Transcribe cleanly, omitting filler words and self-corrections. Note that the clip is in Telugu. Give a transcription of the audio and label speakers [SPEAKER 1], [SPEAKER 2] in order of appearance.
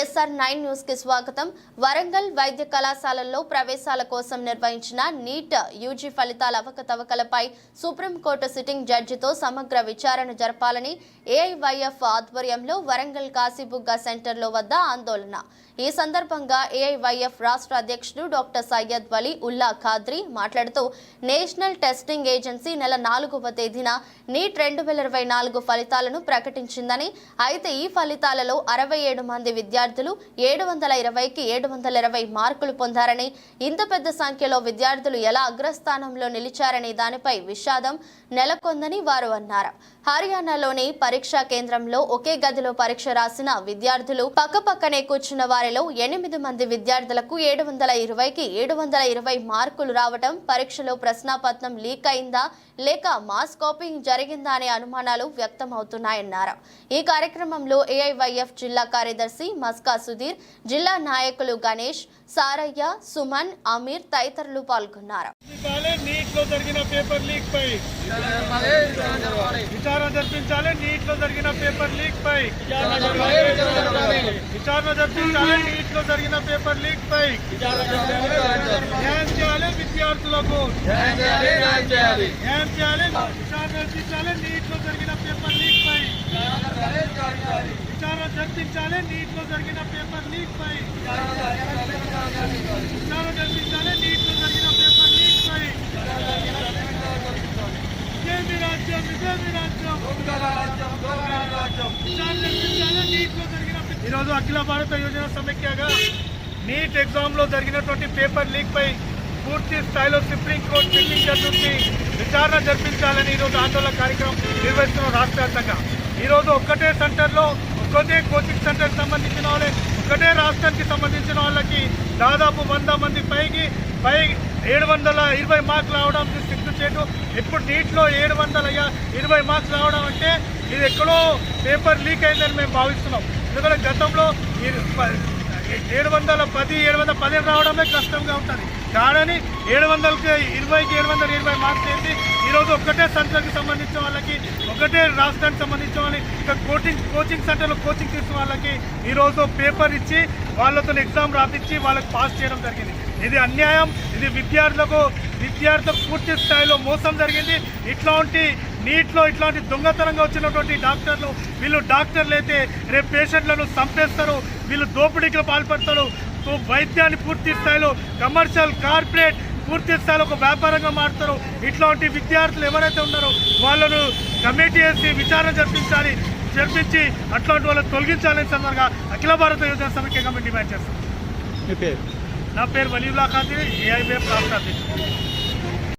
[SPEAKER 1] ISR9 న్యూస్ కి స్వాగతం. వరంగల్ వైద్య కళాశాలల్లో ప్రవేశాల కోసం నిర్వహించిన నీట్ యూజీ ఫలితాల అవకతవకలపై సుప్రీంకోర్టు సిట్టింగ్ జడ్జితో సమగ్ర విచారణ జరపాలని AIYF ఆధ్వర్యంలో వరంగల్ కాశీబుగ్గ సెంటర్లో వద్ద ఆందోళన. ఈ సందర్భంగా AIYF రాష్ట్ర అధ్యక్షుడు డాక్టర్ సయ్యద్ వలీ ఉల్లా ఖాద్రీ మాట్లాడుతూ నేషనల్ టెస్టింగ్ ఏజెన్సీ నెల 4వ తేదీన నీట్ 2024 ఫలితాలను ప్రకటించిందని, అయితే ఈ ఫలితాలలో 67 మంది విద్యార్థులు 720కి 720 మార్కులు పొందారని, ఇంత పెద్ద సంఖ్యలో విద్యార్థులు ఎలా అగ్రస్థానంలో నిలిచారనే దానిపై విషాదం నెలకొందని వారు అన్నారు. హర్యానాలోని పరీక్షా కేంద్రంలో ఒకే గదిలో పరీక్ష రాసిన విద్యార్థులు పక్కపక్కనే కూర్చున్న వారిలో 8 మంది విద్యార్థులకు 720కి 720 మార్కులు రావటం, పరీక్షలో ప్రశ్నాపత్రం లీక్ అయిందా లేక మాస్ కాపీయింగ్ జరిగిందా అనే అనుమానాలు వ్యక్తమవుతున్నాయన్నారు. ఈ కార్యక్రమంలో AIYF జిల్లా కార్యదర్శి మస్కా సుధీర్, జిల్లా నాయకులు గణేష్, సారయ్య, సుమన్, అమీర్ తదితరులు పాల్గొన్నారు.
[SPEAKER 2] విచారణ జరిపించాలి. నీటిలో జరిగిన పేపర్ లీక్ పై విచారణ జరిపించాలి. నీటిలో జరిగిన పేపర్ లీక్ పై న్యాయం చేయాలి. విద్యార్థులకు న్యాయం చేయాలి. విచారణ జరిపించాలి. నీటిలో జరిగిన పేపర్ లీక్ పై విచారణ జరిపించాలి. నీటిలో జరిగిన పేపర్ లీక్ పై విచారణ జరిపించాలి. నీటిలో జరిగిన పేపర్ లీక్ పై ఈరోజు అఖిల భారత యోజన సమైక్యగా నీట్ ఎగ్జామ్ లో జరిగినటువంటి పేపర్ లీక్ పై పూర్తి స్థాయిలో సుప్రీంకోర్టు సిట్టింగ్ జడ్జి విచారణ జరిపించాలని ఈరోజు ఆందోళన కార్యక్రమం నిర్వహిస్తున్న రాష్ట్ర వ్యాప్తంగా. ఈరోజు ఒక్కటే సెంటర్లో ఒక్కటే కోచింగ్ సెంటర్ సంబంధించిన వాళ్ళే, ఒకటే రాష్ట్రానికి సంబంధించిన వాళ్ళకి దాదాపు 100 మంది పై 720 మార్కులు రావడం సిగ్గుచేటు. ఇప్పుడు నీటిలో 720 మార్క్స్ రావడం అంటే ఇది ఎక్కడో పేపర్ లీక్ అయిందని మేము భావిస్తున్నాం. ఎందుకంటే గతంలో 710 రావడమే కష్టంగా ఉంటుంది. కానీ 720కి 720 మార్క్స్ ఏంటి. ఈరోజు ఒక్కటే సెంటర్కి సంబంధించిన వాళ్ళకి, ఒకటే రాష్ట్రానికి సంబంధించిన వాళ్ళకి, ఇక కోచింగ్ సెంటర్లో కోచింగ్ తీసుకున్న వాళ్ళకి ఈరోజు పేపర్ ఇచ్చి వాళ్ళతో ఎగ్జామ్ రాపించి వాళ్ళకి పాస్ చేయడం జరిగింది. ఇది అన్యాయం. ఇది విద్యార్థులకు పూర్తి స్థాయిలో మోసం జరిగింది. నీటిలో ఇట్లాంటి దొంగతనంగా వచ్చినటువంటి డాక్టర్లు, వీళ్ళు డాక్టర్లు అయితే రేపు పేషెంట్లను చంపేస్తారు, వీళ్ళు దోపిడీకి పాల్పడతారు. వైద్యాన్ని పూర్తి స్థాయిలో కమర్షియల్, కార్పొరేట్ పూర్తి స్థాయిలో ఒక వ్యాపారంగా మారుతారు. ఇట్లాంటి విద్యార్థులు ఎవరైతే ఉన్నారో వాళ్ళను కమిటీ వేసి విచారణ జరిపించి అట్లాంటి వాళ్ళని తొలగించాలని సందర్భంగా అఖిల భారత యోజన సమైక్యంగా మేము డిమాండ్ చేస్తాం.
[SPEAKER 3] నా పేరు
[SPEAKER 2] వలీవుల్లా ఖాద్రీ, AIYF రాష్ట్ర అధ్యక్షుడు.